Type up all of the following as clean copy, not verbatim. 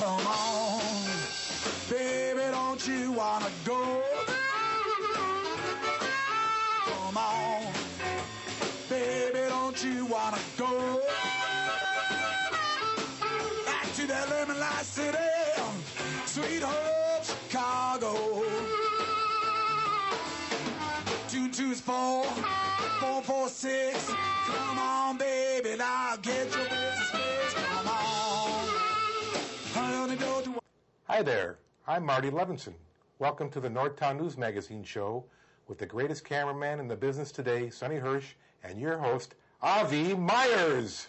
Come on, baby, don't you wanna go? Come on, baby, don't you wanna go? Back to that lemon light city, sweet home Chicago. 224 446. Come on, baby, now get your business fixed. Come on, honey, don't you? Hi there, I'm Marty Levinson. Welcome to the Northtown News Magazine show with the greatest cameraman in the business today, Sonny Hirsch, and your host, Avi Myers.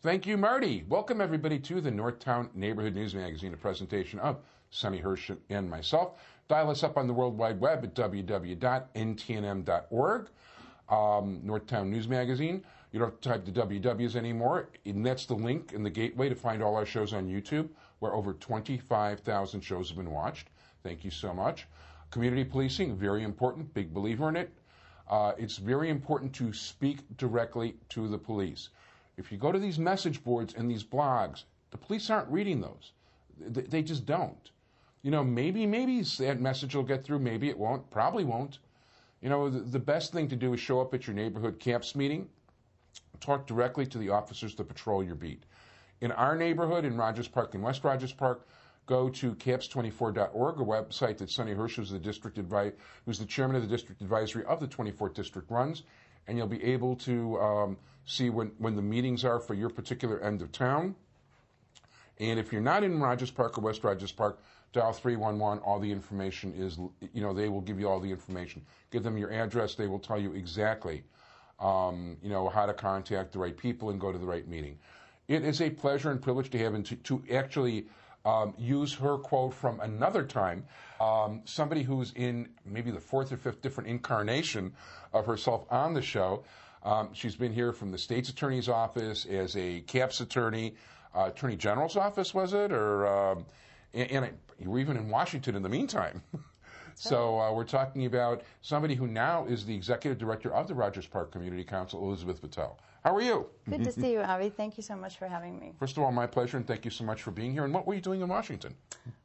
Thank you, Marty. Welcome, everybody, to the Northtown Neighborhood News Magazine, a presentation of Sonny Hirsch and myself. Dial us up on the World Wide Web at www.ntnm.org. Northtown News Magazine. You don't have to type the WWs anymore, and that's the link in the gateway to find all our shows on YouTube, where over 25,000 shows have been watched. Thank you so much. Community policing, very important, big believer in it. It's very important to speak directly to the police. If you go to these message boards and these blogs, the police aren't reading those. They just don't. You know, maybe that message will get through, maybe it won't, probably won't. You know, the best thing to do is show up at your neighborhood CAPS meeting, talk directly to the officers that patrol your beat. In our neighborhood, in Rogers Park, in West Rogers Park, go to caps24.org, a website that Sonny Hirsch, who's the chairman of the district advisory of the 24th district, runs, and you'll be able to see when the meetings are for your particular end of town. And if you're not in Rogers Park or West Rogers Park, dial 311. All the information is, they will give you all the information. Give them your address. They will tell you exactly, how to contact the right people and go to the right meeting. It is a pleasure and privilege to have and to actually use her quote from another time. Somebody who's in maybe the fourth or fifth different incarnation of herself on the show. She's been here from the state's attorney's office as a CAPS attorney, Attorney General's office, was it? Or you were even in Washington in the meantime. So we're talking about somebody who now is the executive director of the Rogers Park Community Council, Elizabeth Vitell. How are you? Good to see you, Avi. Thank you so much for having me. First of all, my pleasure, and thank you so much for being here. And what were you doing in Washington?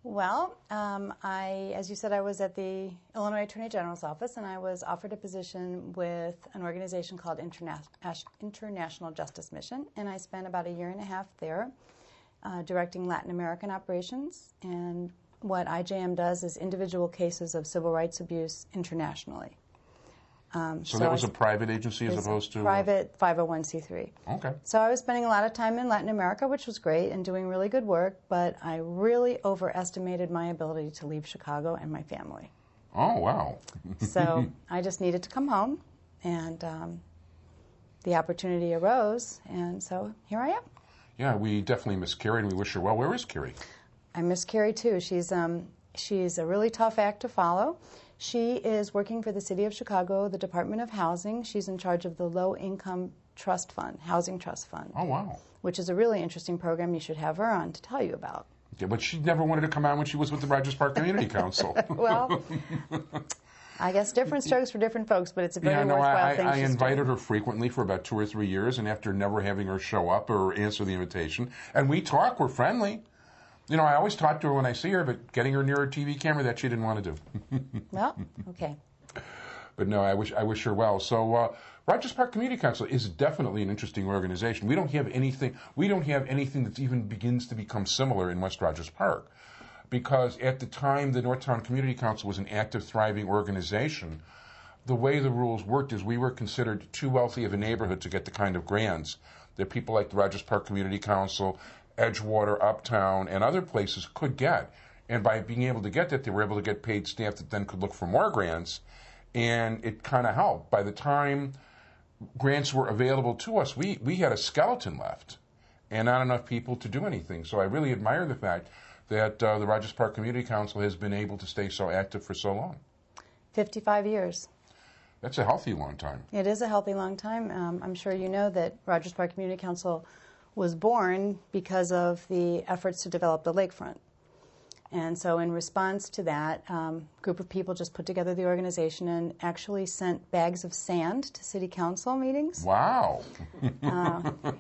Well, as you said, I was at the Illinois Attorney General's office, and I was offered a position with an organization called International Justice Mission, and I spent about a year and a half there directing Latin American operations. And what IJM does is individual cases of civil rights abuse internationally. So that was a private agency as opposed to? Private 501c3. Okay. So I was spending a lot of time in Latin America, which was great, and doing really good work, but I really overestimated my ability to leave Chicago and my family. Oh, wow. So I just needed to come home, and the opportunity arose, and so here I am. Yeah, we definitely miss Carrie, and we wish her well. Where is Carrie? I miss Carrie, too. She's a really tough act to follow. She is working for the City of Chicago, the Department of Housing. She's in charge of the Low Income Trust Fund, Housing Trust Fund. Oh, wow. Which is a really interesting program you should have her on to tell you about. Yeah, but she never wanted to come on when she was with the Rogers Park Community Council. Well, I guess different strokes for different folks, but it's a very worthwhile thing. I invited her frequently for about 2 or 3 years, and after never having her show up or answer the invitation, and we talk, we're friendly. You know, I always talk to her when I see her, but getting her near a TV camera, that she didn't want to do. Well, okay. But no, I wish her well. So Rogers Park Community Council is definitely an interesting organization. We don't have anything that even begins to become similar in West Rogers Park, because at the time the Northtown Community Council was an active, thriving organization. The way the rules worked is we were considered too wealthy of a neighborhood to get the kind of grants that people like the Rogers Park Community Council, Edgewater, Uptown, and other places could get. And by being able to get that, they were able to get paid staff that then could look for more grants, and it kind of helped. By the time grants were available to us, we had a skeleton left and not enough people to do anything. So I really admire the fact that the Rogers Park Community Council has been able to stay so active for so long. 55 years. That's a healthy long time. It is a healthy long time. I'm sure you know that Rogers Park Community Council was born because of the efforts to develop the lakefront. And so in response to that, a group of people just put together the organization and actually sent bags of sand to city council meetings. Wow.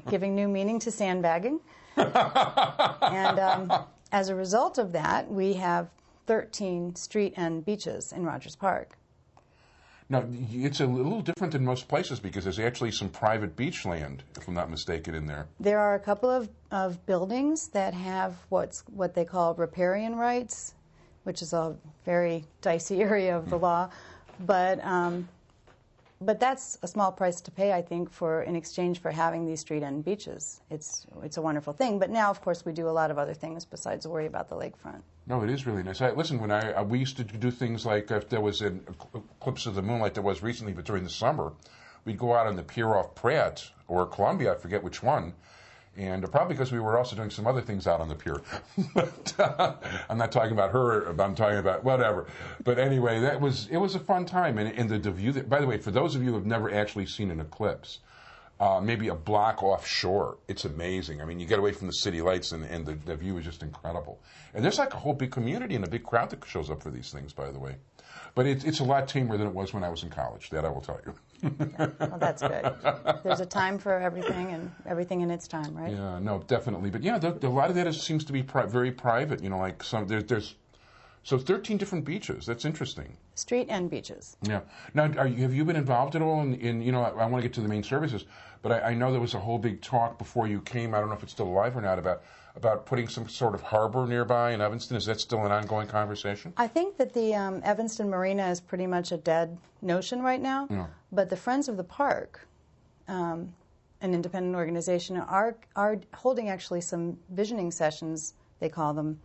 Giving new meaning to sandbagging. And as a result of that, we have 13 street and beaches in Rogers Park. Now, it's a little different than most places because there's actually some private beach land, if I'm not mistaken, in there. There are a couple of buildings that have what they call riparian rights, which is a very dicey area of the law. But that's a small price to pay, I think, in exchange for having these street end beaches. It's a wonderful thing. But now, of course, we do a lot of other things besides worry about the lakefront. No, it is really nice. Listen, when we used to do things like if there was an eclipse of the moon like there was recently, but during the summer, we'd go out on the pier off Pratt or Columbia, I forget which one, and probably because we were also doing some other things out on the pier. But I'm not talking about her, I'm talking about whatever. But anyway, it was a fun time. And the view, by the way, for those of you who have never actually seen an eclipse, maybe a block offshore, it's amazing. I mean, you get away from the city lights and the view is just incredible. And there's like a whole big community and a big crowd that shows up for these things, by the way. But it's a lot tamer than it was when I was in college, that I will tell you. Well, that's good. There's a time for everything and everything in its time, right? Yeah, no, definitely. But yeah, a lot of that seems to be very private. You know, like so 13 different beaches. That's interesting. Street and beaches. Yeah. Now, have you been involved at all in you know, I want to get to the main services, but I know there was a whole big talk before you came, I don't know if it's still alive or not, about putting some sort of harbor nearby in Evanston. Is that still an ongoing conversation? I think that the Evanston Marina is pretty much a dead notion right now. Yeah. But the Friends of the Park, an independent organization, are holding actually some visioning sessions, they call them,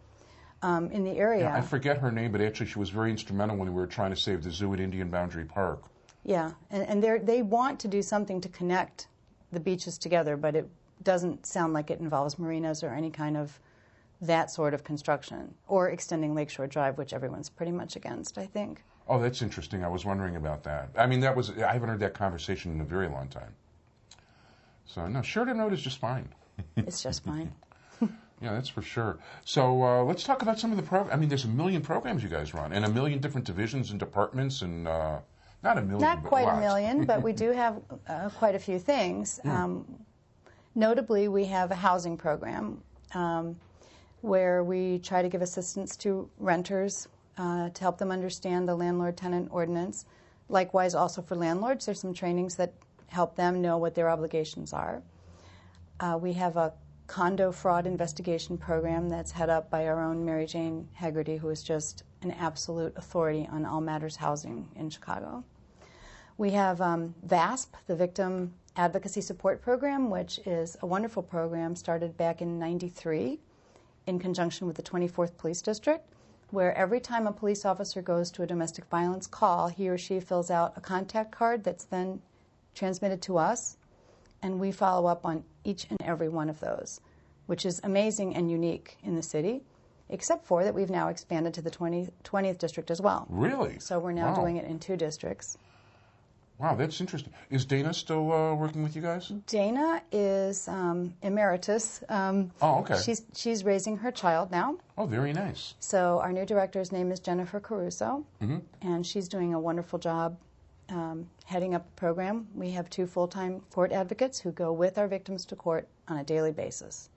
in the area. Yeah, I forget her name, but actually she was very instrumental when we were trying to save the zoo at Indian Boundary Park. Yeah, and they want to do something to connect the beaches together, but it doesn't sound like it involves marinas or any kind of that sort of construction, or extending Lakeshore Drive, which everyone's pretty much against, I think. Oh, that's interesting. I was wondering about that. I mean, I haven't heard that conversation in a very long time. So, no, Sheridan Road is just fine. It's just fine. Yeah, that's for sure. So let's talk about some of the programs. I mean, there's a million programs you guys run, and a million different divisions and departments, and not a million, Not but quite lots. a million, but we do have quite a few things. Notably, we have a housing program where we try to give assistance to renters to help them understand the landlord-tenant ordinance. Likewise, also for landlords, there's some trainings that help them know what their obligations are. We have a condo fraud investigation program that's head up by our own Mary Jane Hegarty, who is just an absolute authority on all matters housing in Chicago. We have VASP, the Victim Advocacy Support Program, which is a wonderful program started back in '93 in conjunction with the 24th Police District, where every time a police officer goes to a domestic violence call, he or she fills out a contact card that's then transmitted to us, and we follow up on each and every one of those, which is amazing and unique in the city, except for that we've now expanded to the 20th District as well. Really? So we're now doing it in 2 districts. Wow, that's interesting. Is Dana still working with you guys? Dana is emeritus. Oh, okay. She's raising her child now. Oh, very nice. So our new director's name is Jennifer Caruso, and she's doing a wonderful job heading up the program. We have 2 full-time court advocates who go with our victims to court on a daily basis.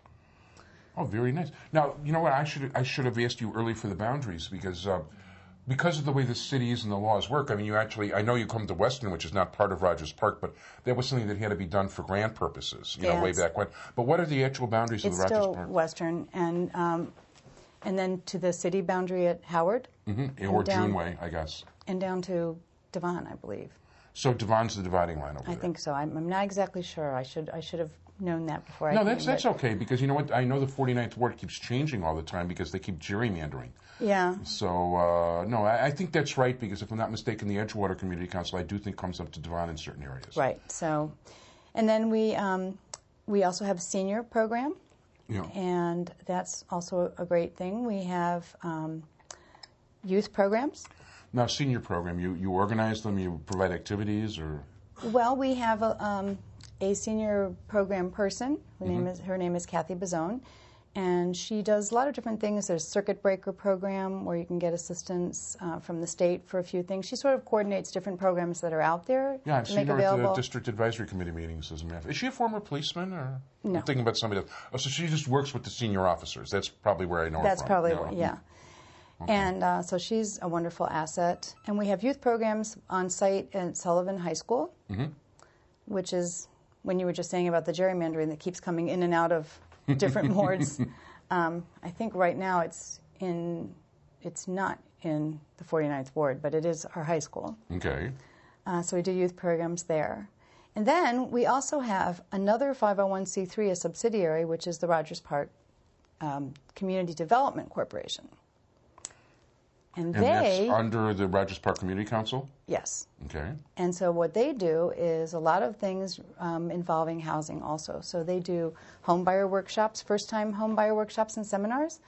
Oh, very nice. Now, you know what? I should have asked you early for the boundaries because of the way the cities and the laws work. I mean, I know you come to Western, which is not part of Rogers Park, but that was something that had to be done for grant purposes, you know, way back when. But what are the actual boundaries of the Rogers Park? It's still Western, and then to the city boundary at Howard. Or Juneway, I guess. And down to Devon, I believe. So Devon's the dividing line over there. I think so. I'm not exactly sure. I should have known that before I No, came. that's okay, because you know what? I know the 49th Ward keeps changing all the time because they keep gerrymandering. Yeah. So, no, I think that's right, because if I'm not mistaken, the Edgewater Community Council, I do think, comes up to Devon in certain areas. Right. So, and then we also have a senior program, and that's also a great thing. We have youth programs. Now, senior program, you organize them, you provide activities, or? Well, we have a senior program person. Her name is Kathy Bazone, And she does a lot of different things. There's a circuit breaker program where you can get assistance from the state for a few things. She sort of coordinates different programs that are out there. Yeah, I've to seen make her at the available. district advisory committee meetings as a matter of fact. Is she a former policeman? Or? No. I'm thinking about somebody else. Oh, so she just works with the senior officers. That's probably where I know her That's from. probably, yeah. Okay. And so she's a wonderful asset. And we have youth programs on site at Sullivan High School, which is, when you were just saying about the gerrymandering that keeps coming in and out of different wards, I think right now it's not in the 49th Ward, but it is our high school. Okay. So we do youth programs there. And then we also have another 501c3, a subsidiary, which is the Rogers Park Community Development Corporation. And that's under the Rogers Park Community Council? Yes. Okay. And so what they do is a lot of things involving housing also. So they do home buyer workshops, first-time home buyer workshops and seminars,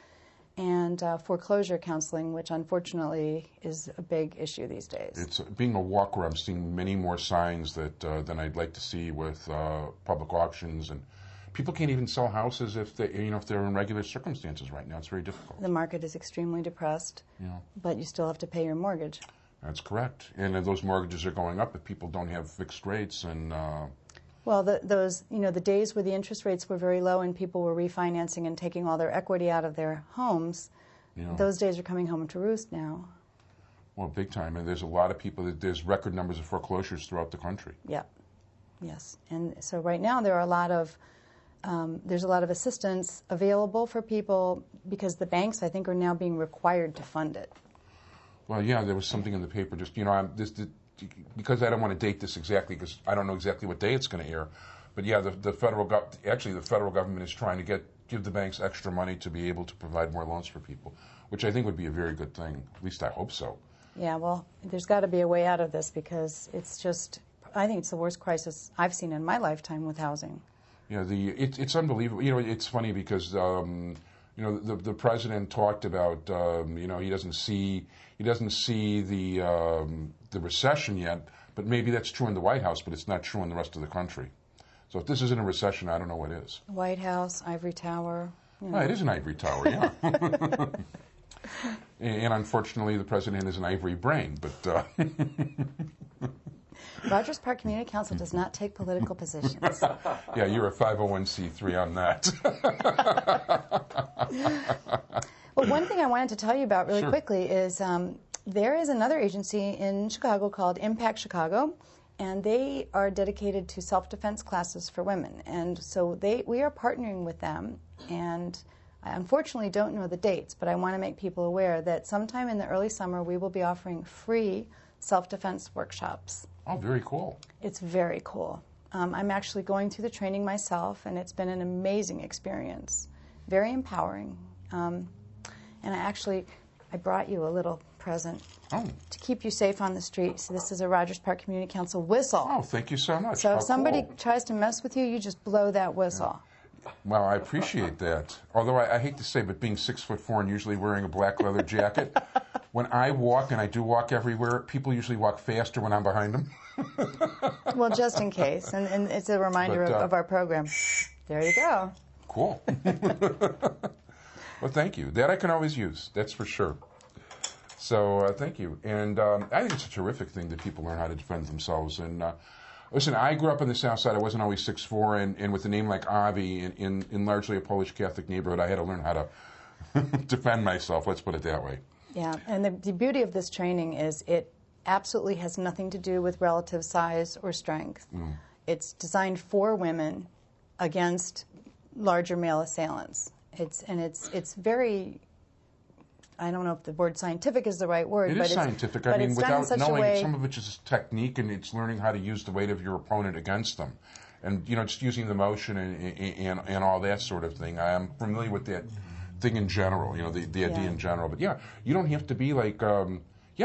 and foreclosure counseling, which unfortunately is a big issue these days. It's being a walker. I'm seeing many more signs that than I'd like to see with public auctions, and people can't even sell houses if they, if they're in regular circumstances right now. It's very difficult. The market is extremely depressed, but you still have to pay your mortgage. That's correct. And those mortgages are going up if people don't have fixed rates. And well, the days where the interest rates were very low and people were refinancing and taking all their equity out of their homes, those days are coming home to roost now. Well, big time. And there's a lot of people. There's record numbers of foreclosures throughout the country. Yeah. Yes. And so right now there are a lot of there's a lot of assistance available for people because the banks, I think, are now being required to fund it. Well, yeah, there was something in the paper. Just because I don't want to date this exactly, because I don't know exactly what day it's going to air. But yeah, the federal government is trying to give the banks extra money to be able to provide more loans for people, which I think would be a very good thing. At least I hope so. Yeah, well, there's got to be a way out of this because it's just, I think it's the worst crisis I've seen in my lifetime with housing. Yeah, it's unbelievable. It's funny because the president talked about he doesn't see the recession yet, but maybe that's true in the White House, but it's not true in the rest of the country. So if this isn't a recession, I don't know what is. White House, Ivory Tower. Well, it is an ivory tower, yeah. And unfortunately, the president has an ivory brain, but. Rogers Park Community Council does not take political positions. Yeah, you're a 501c3 on that. Well, one thing I wanted to tell you about really Sure. quickly is there is another agency in Chicago called Impact Chicago, and they are dedicated to self-defense classes for women. And so we are partnering with them, and I unfortunately don't know the dates, but I want to make people aware that sometime in the early summer we will be offering free self-defense workshops. Oh, very cool. It's very cool. I'm actually going through the training myself, and it's been an amazing experience. Very empowering. And I brought you a little present to keep you safe on the street. So this is a Rogers Park Community Council whistle. Oh, thank you so much. So How if somebody cool. tries to mess with you, you just blow that whistle. Well, I appreciate that. Although I hate to say, but being 6'4" and usually wearing a black leather jacket, when I walk, and I do walk everywhere, people usually walk faster when I'm behind them. Well, just in case. And it's a reminder of our program. There you go. Cool. Well, thank you. That I can always use. That's for sure. So thank you. And I think it's a terrific thing that people learn how to defend themselves. And listen, I grew up on the South Side. I wasn't always 6'4", and with a name like Avi in largely a Polish Catholic neighborhood, I had to learn how to defend myself. Let's put it that way. Yeah, and the beauty of this training is it absolutely has nothing to do with relative size or strength. It's designed for women against larger male assailants. It's very, I don't know if the word scientific is the right word. It but is scientific. I mean, without knowing, some of it is technique, and it's learning how to use the weight of your opponent against them. And, just using the motion and all that sort of thing. I am familiar with that thing in general, the idea in general. But, yeah, you don't have to be like,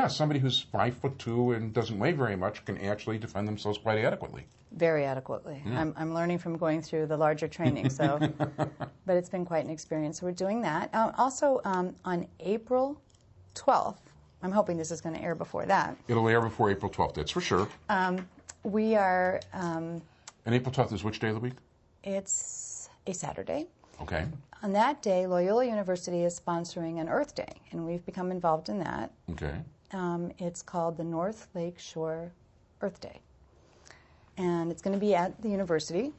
somebody who's 5'2" and doesn't weigh very much can actually defend themselves quite adequately. Very adequately. Yeah. I'm learning from going through the larger training, so, but it's been quite an experience. So we're doing that. Also, on April 12th, I'm hoping this is going to air before that. It'll air before April 12th, that's for sure. We are... and April 12th is which day of the week? It's a Saturday. Okay. On that day, Loyola University is sponsoring an Earth Day, and we've become involved in that. Okay. It's called the North Lake Shore Earth Day. And it's going to be at the university.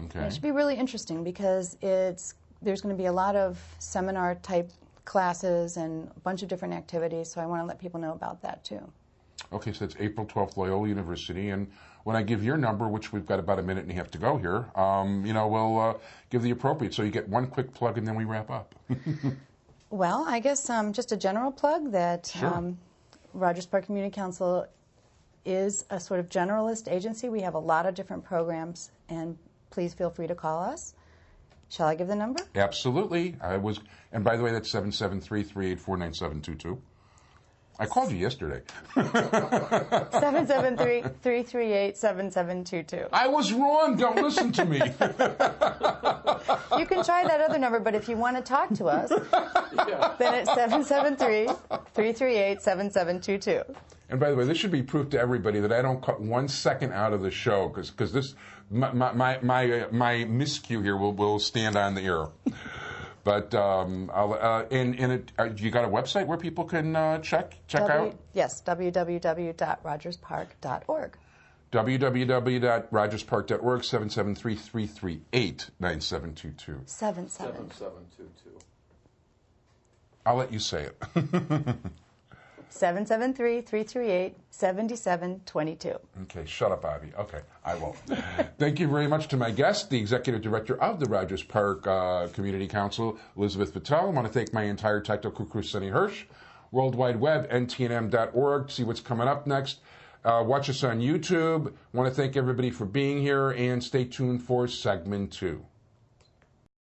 Okay. And it should be really interesting because there's going to be a lot of seminar-type classes and a bunch of different activities, so I want to let people know about that too. Okay, so it's April 12th, Loyola University, and when I give your number, which we've got about a minute and a half to go here, we'll give the appropriate, so you get one quick plug and then we wrap up. Well, I guess just a general plug that Sure. Rogers Park Community Council is a sort of generalist agency. We have a lot of different programs, and please feel free to call us. Shall I give the number? Absolutely. And by the way, that's 773-384-9722. I called you yesterday. 773-338-7722. I was wrong. Don't listen to me. You can try that other number, but if you want to talk to us, then it's 773-338-7722. And by the way, this should be proof to everybody that I don't cut 1 second out of the show because this my miscue here will stand on the air. But you got a website where people can check out? Yes, www.rogerspark.org. www.rogerspark.org, 773-338-9722. 7722. I'll let you say it. 773-338-7722. Okay, shut up, Avi. Okay, I won't. Thank you very much to my guest, the Executive Director of the Rogers Park Community Council, Elizabeth Vitell. I want to thank my entire technical crew, Sonny Hirsch. World Wide Web, ntnm.org, see what's coming up next. Watch us on YouTube. I want to thank everybody for being here, and stay tuned for segment 2.